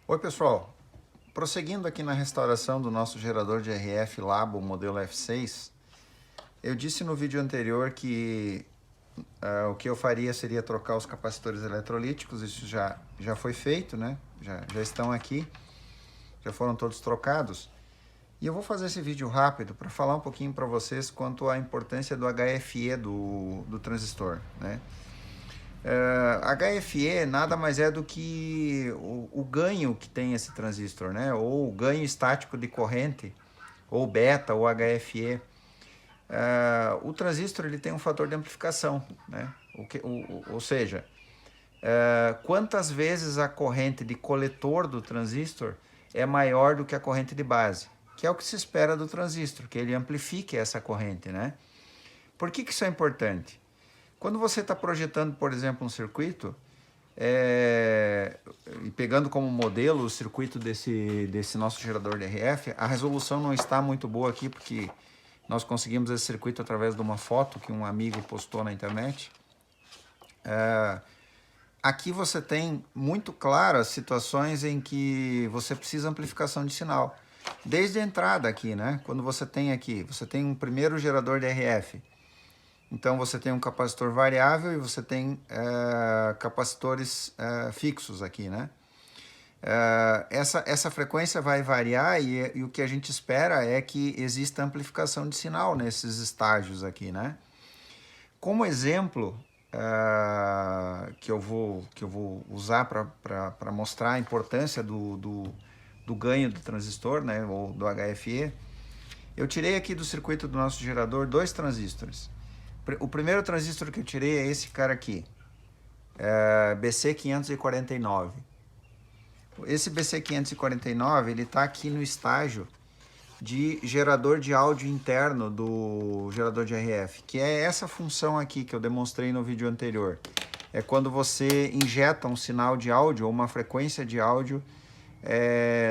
Oi pessoal, prosseguindo aqui na restauração do nosso gerador de RF Labo modelo F6, eu disse no vídeo anterior que o que eu faria seria trocar os capacitores eletrolíticos. Isso já foi feito, né? Já estão aqui, já foram todos trocados. E eu vou fazer esse vídeo rápido para falar um pouquinho para vocês quanto à importância do HFE do transistor, né? HFE nada mais é do que o ganho que tem esse transistor, né? Ou o ganho estático de corrente, ou beta, ou HFE. O transistor ele tem um fator de amplificação, né? Ou seja, quantas vezes a corrente de coletor do transistor é maior do que a corrente de base, que é o que se espera do transistor, que ele amplifique essa corrente, né? Por que isso é importante? Quando você está projetando, por exemplo, um circuito, e pegando como modelo o circuito desse nosso gerador de RF, a resolução não está muito boa aqui, porque nós conseguimos esse circuito através de uma foto que um amigo postou na internet. Aqui você tem muito claras situações em que você precisa de amplificação de sinal. Desde a entrada aqui, né? Quando você tem aqui, você tem um primeiro gerador de RF. Então você tem um capacitor variável e você tem capacitores fixos aqui, né? Essa frequência vai variar e o que a gente espera é que exista amplificação de sinal nesses estágios aqui, né? Como exemplo que eu vou usar para mostrar a importância do ganho do transistor, né, ou do HFE, eu tirei aqui do circuito do nosso gerador dois transistores. O primeiro transistor que eu tirei é esse cara aqui, BC549. Esse BC549 ele está aqui no estágio de gerador de áudio interno do gerador de RF, que é essa função aqui que eu demonstrei no vídeo anterior. É quando você injeta um sinal de áudio ou uma frequência de áudio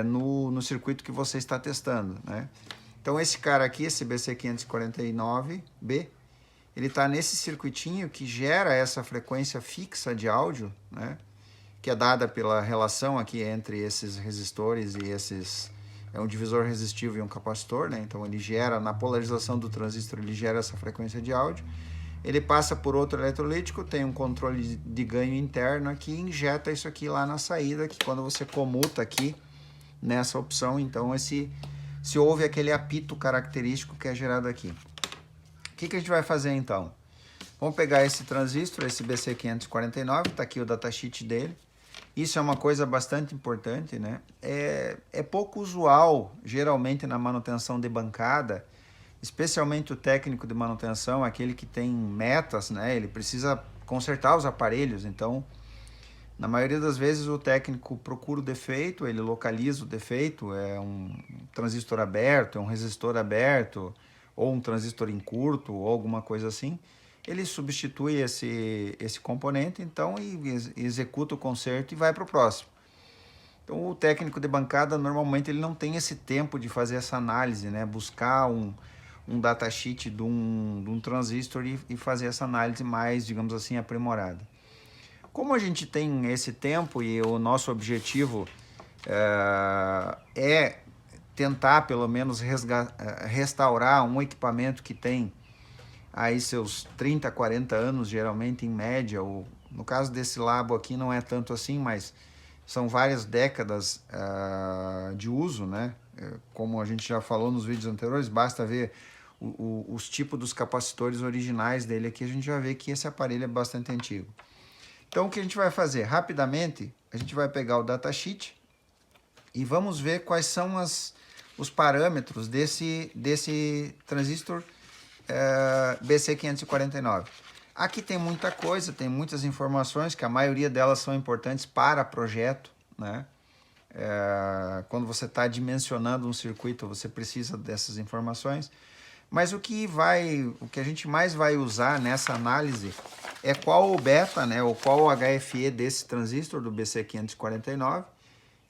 no circuito que você está testando, né? Então esse cara aqui, esse BC549B, ele está nesse circuitinho que gera essa frequência fixa de áudio, né? Que é dada pela relação aqui entre esses resistores e esses... É um divisor resistivo e um capacitor, né? Então ele gera, na polarização do transistor, ele gera essa frequência de áudio. Ele passa por outro eletrolítico, tem um controle de ganho interno aqui e injeta isso aqui lá na saída, que quando você comuta aqui nessa opção, então se ouve aquele apito característico que é gerado aqui. O que a gente vai fazer então? Vamos pegar esse transistor, esse BC549, está aqui o datasheet dele. Isso é uma coisa bastante importante, né? É pouco usual, geralmente na manutenção de bancada, especialmente o técnico de manutenção, aquele que tem metas, né? Ele precisa consertar os aparelhos, então, na maioria das vezes o técnico procura o defeito, ele localiza o defeito, é um transistor aberto, é um resistor aberto, ou um transistor em curto, ou alguma coisa assim. Ele substitui esse componente, então, e executa o conserto e vai para o próximo. Então, o técnico de bancada, normalmente, ele não tem esse tempo de fazer essa análise, né? Buscar um datasheet de um transistor e fazer essa análise mais, digamos assim, aprimorada. Como a gente tem esse tempo e o nosso objetivo é tentar, pelo menos, restaurar um equipamento que tem aí seus 30, 40 anos, geralmente, em média, ou no caso desse labo aqui não é tanto assim, mas são várias décadas de uso, né? Como a gente já falou nos vídeos anteriores, basta ver os tipos dos capacitores originais dele aqui, a gente já vê que esse aparelho é bastante antigo. Então, o que a gente vai fazer? Rapidamente, a gente vai pegar o datasheet e vamos ver quais são os parâmetros desse transistor BC549. Aqui tem muita coisa, tem muitas informações, que a maioria delas são importantes para projeto, né? Quando você está dimensionando um circuito, você precisa dessas informações. Mas o que a gente mais vai usar nessa análise é qual o beta, né, ou qual o HFE desse transistor do BC549,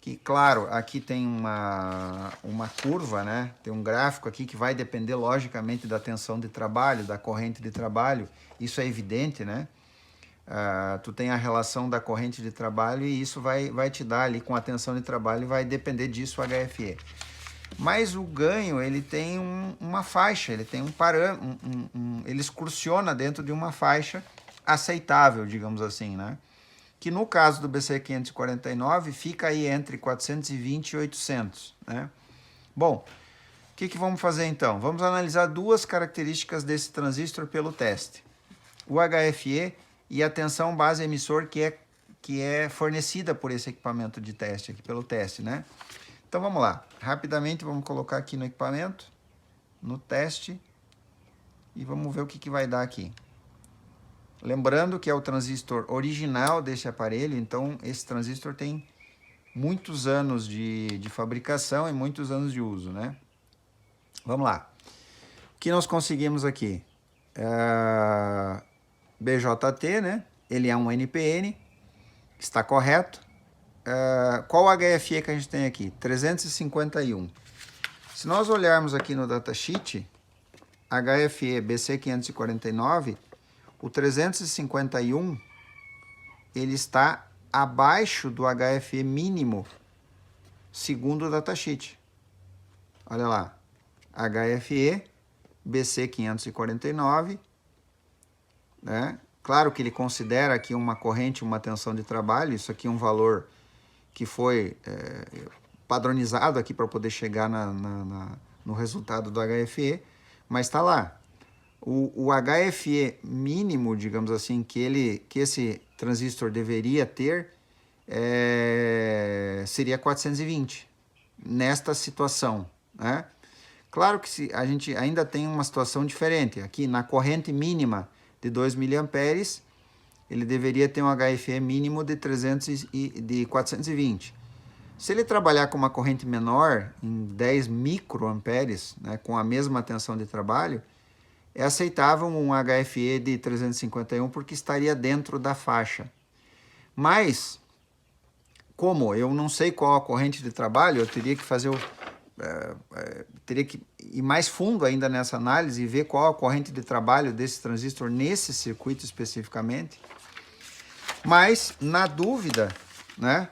que, claro, aqui tem uma curva, né? Tem um gráfico aqui que vai depender, logicamente, da tensão de trabalho, da corrente de trabalho. Isso é evidente, né? tu tem a relação da corrente de trabalho e isso vai te dar ali com a tensão de trabalho e vai depender disso o HFE. Mas o ganho, ele tem uma faixa, ele tem um parâmetro, ele excursiona dentro de uma faixa aceitável, digamos assim, né? Que no caso do BC 549 fica aí entre 420 e 800, né? Bom, o que vamos fazer então? Vamos analisar duas características desse transistor pelo teste. O HFE e a tensão base emissor que é fornecida por esse equipamento de teste aqui, pelo teste, né? Então vamos lá, rapidamente vamos colocar aqui no equipamento, no teste, e vamos ver o que vai dar aqui. Lembrando que é o transistor original desse aparelho, então esse transistor tem muitos anos de fabricação e muitos anos de uso, né? Vamos lá. O que nós conseguimos aqui? BJT, né? Ele é um NPN, está correto. Qual o HFE que a gente tem aqui? 351. Se nós olharmos aqui no datasheet, HFE BC549, o 351, ele está abaixo do HFE mínimo, segundo o datasheet. Olha lá, HFE BC549, né? Claro que ele considera aqui uma corrente, uma tensão de trabalho, isso aqui é um valor que foi padronizado aqui para poder chegar no resultado do HFE, mas está lá. O HFE mínimo, digamos assim, que esse transistor deveria ter seria 420, nesta situação, né? Claro que a gente ainda tem uma situação diferente. Aqui na corrente mínima de 2 mA, ele deveria ter um HFE mínimo de 420. Se ele trabalhar com uma corrente menor, em 10 microamperes, né, com a mesma tensão de trabalho, é aceitável um HFE de 351 porque estaria dentro da faixa. Mas, como eu não sei qual a corrente de trabalho, eu teria que fazer teria que ir mais fundo ainda nessa análise e ver qual a corrente de trabalho desse transistor nesse circuito especificamente. Mas, na dúvida, né?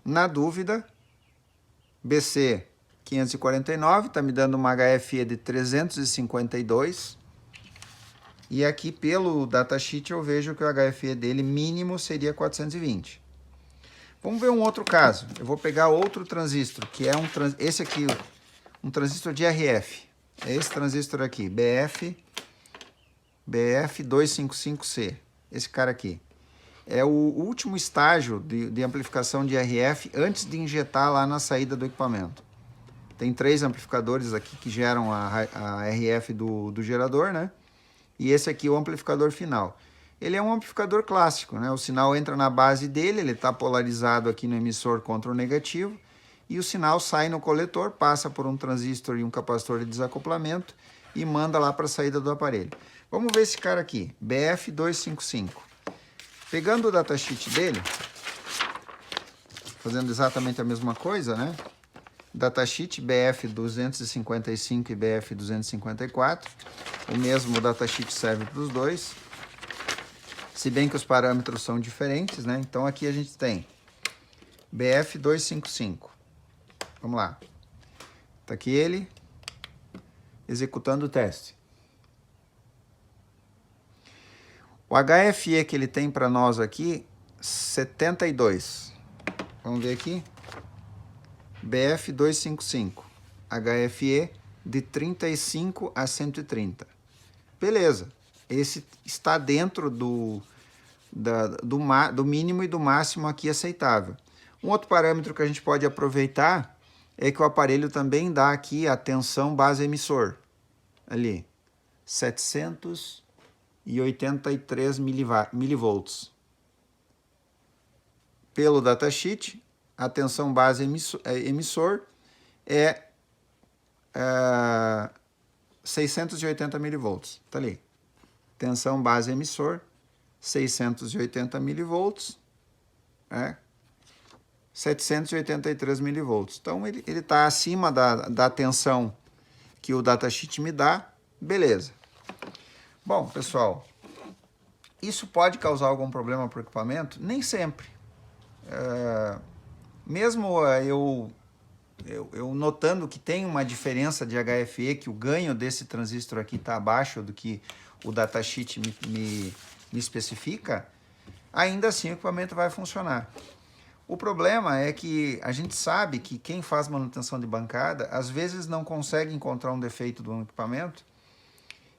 Na dúvida, BC 549 está me dando uma HFE de 352. E aqui pelo datasheet eu vejo que o HFE dele mínimo seria 420. Vamos ver um outro caso. Eu vou pegar outro transistor, que é esse aqui, um transistor de RF. É esse transistor aqui, BF255C. Esse cara aqui. É o último estágio de amplificação de RF antes de injetar lá na saída do equipamento. Tem 3 amplificadores aqui que geram a RF do gerador, né? E esse aqui é o amplificador final. Ele é um amplificador clássico, né? O sinal entra na base dele, ele está polarizado aqui no emissor contra o negativo, e o sinal sai no coletor, passa por um transistor e um capacitor de desacoplamento e manda lá para a saída do aparelho. Vamos ver esse cara aqui, BF255. Pegando o datasheet dele, fazendo exatamente a mesma coisa, né? Datasheet BF255 e BF254. O mesmo datasheet serve para os dois. Se bem que os parâmetros são diferentes, né? Então aqui a gente tem BF255. Vamos lá. Está aqui ele executando o teste. O HFE que ele tem para nós aqui, 72. Vamos ver aqui. BF255. HFE de 35 a 130. Beleza. Esse está dentro do mínimo e do máximo aqui aceitável. Um outro parâmetro que a gente pode aproveitar é que o aparelho também dá aqui a tensão base emissor. Ali, 783 milivolts. Pelo datasheet, a tensão base emissor é 680 milivolts. Está ali. Tensão base emissor, 680 milivolts, 783 milivolts. Então, ele está acima da tensão que o datasheet me dá. Beleza. Bom, pessoal, Isso pode causar algum problema para o equipamento? Nem sempre. Mesmo eu notando que tem uma diferença de HFE, que o ganho desse transistor aqui está abaixo do que o datasheet me especifica, ainda assim o equipamento vai funcionar. O problema é que a gente sabe que quem faz manutenção de bancada, às vezes não consegue encontrar um defeito do equipamento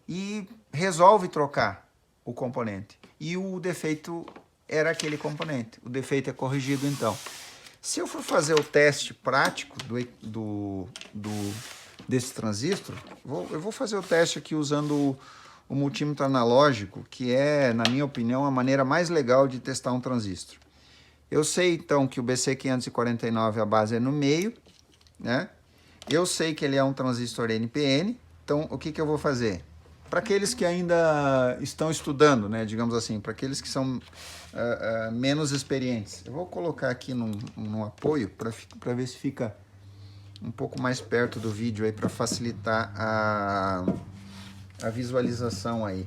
e resolve trocar o componente. E o defeito era aquele componente. O defeito é corrigido então. Se eu for fazer o teste prático desse transistor, eu vou fazer o teste aqui usando o multímetro analógico, que é, na minha opinião, a maneira mais legal de testar um transistor. Eu sei, então, que o BC549, a base é no meio, né? Eu sei que ele é um transistor NPN, então o que eu vou fazer? Para aqueles que ainda estão estudando, né, digamos assim, para aqueles que são menos experientes, eu vou colocar aqui num apoio para ver se fica um pouco mais perto do vídeo aí, para facilitar a visualização aí.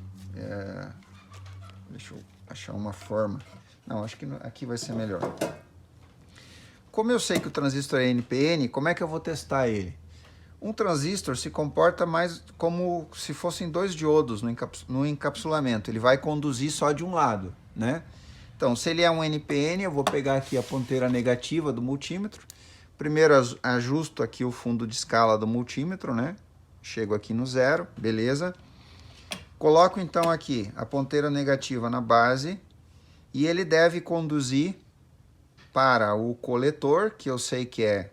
Deixa eu achar uma forma. Não, acho que aqui vai ser melhor. Como eu sei que o transistor é NPN, como é que eu vou testar ele? Um transistor se comporta mais como se fossem dois diodos no encapsulamento. Ele vai conduzir só de um lado, né? Então, se ele é um NPN, eu vou pegar aqui a ponteira negativa do multímetro. Primeiro ajusto aqui o fundo de escala do multímetro, né? Chego aqui no 0, beleza. Coloco então aqui a ponteira negativa na base e ele deve conduzir para o coletor, que eu sei que é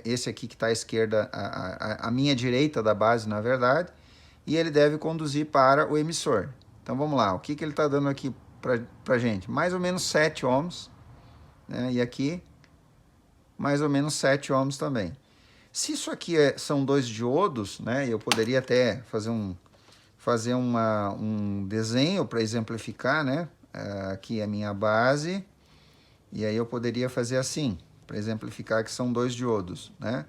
esse aqui que está à esquerda, a minha direita da base, na verdade, e ele deve conduzir para o emissor. Então vamos lá, o que ele está dando aqui para gente? Mais ou menos 7 ohms, né? E aqui mais ou menos 7 ohms também. Se isso aqui são dois diodos, né? Eu poderia até fazer um desenho para exemplificar, né? Aqui é a minha base, e aí eu poderia fazer assim, para exemplificar que são dois diodos, né?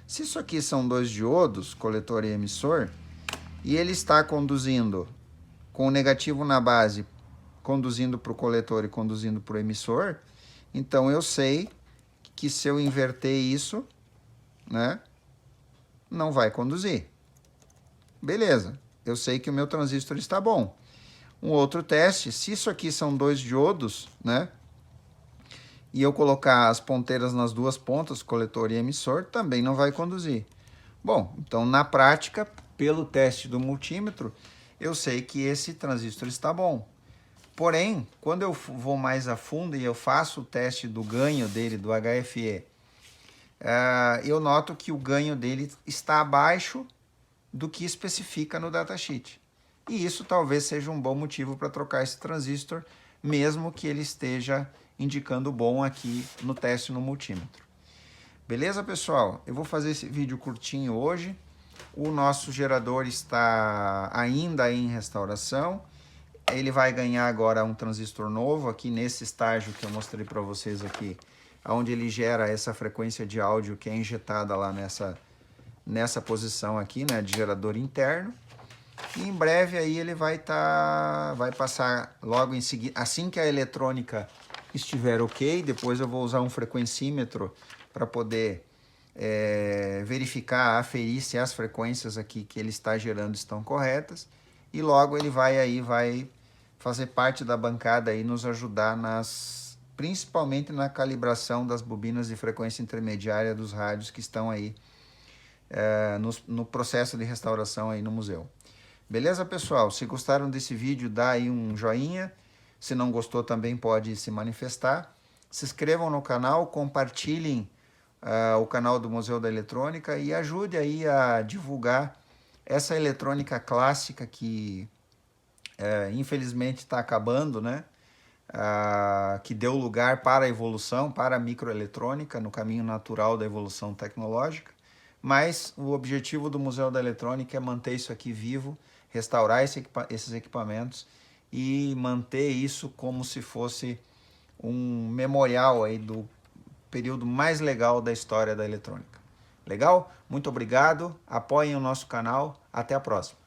Se isso aqui são dois diodos, coletor e emissor, e ele está conduzindo com o negativo na base, conduzindo para o coletor e conduzindo para o emissor, então eu sei que se eu inverter isso, né, não vai conduzir. Beleza, eu sei que o meu transistor está bom. Um outro teste, se isso aqui são dois diodos, né, e eu colocar as ponteiras nas duas pontas, coletor e emissor, também não vai conduzir. Bom, então na prática, pelo teste do multímetro, eu sei que esse transistor está bom. Porém, quando eu vou mais a fundo e eu faço o teste do ganho dele, do HFE, eu noto que o ganho dele está abaixo do que especifica no datasheet. E isso talvez seja um bom motivo para trocar esse transistor, mesmo que ele esteja indicando bom aqui no teste no multímetro. Beleza, pessoal? Eu vou fazer esse vídeo curtinho hoje. O nosso gerador está ainda em restauração. Ele vai ganhar agora um transistor novo aqui nesse estágio que eu mostrei para vocês aqui, onde ele gera essa frequência de áudio que é injetada lá nessa posição aqui, né, de gerador interno. E em breve aí ele vai passar logo em seguida, assim que a eletrônica estiver ok, depois eu vou usar um frequencímetro para poder verificar, aferir se as frequências aqui que ele está gerando estão corretas, e logo ele vai fazer parte da bancada e nos ajudar principalmente na calibração das bobinas de frequência intermediária dos rádios que estão aí no processo de restauração aí no museu. Beleza, pessoal? Se gostaram desse vídeo, dá aí um joinha. Se não gostou, também pode se manifestar. Se inscrevam no canal, compartilhem o canal do Museu da Eletrônica e ajude aí a divulgar essa eletrônica clássica que infelizmente está acabando, né? Que deu lugar para a evolução, para a microeletrônica, no caminho natural da evolução tecnológica. Mas o objetivo do Museu da Eletrônica é manter isso aqui vivo, restaurar esses equipamentos e manter isso como se fosse um memorial aí do período mais legal da história da eletrônica. Legal? Muito obrigado, apoiem o nosso canal, até a próxima.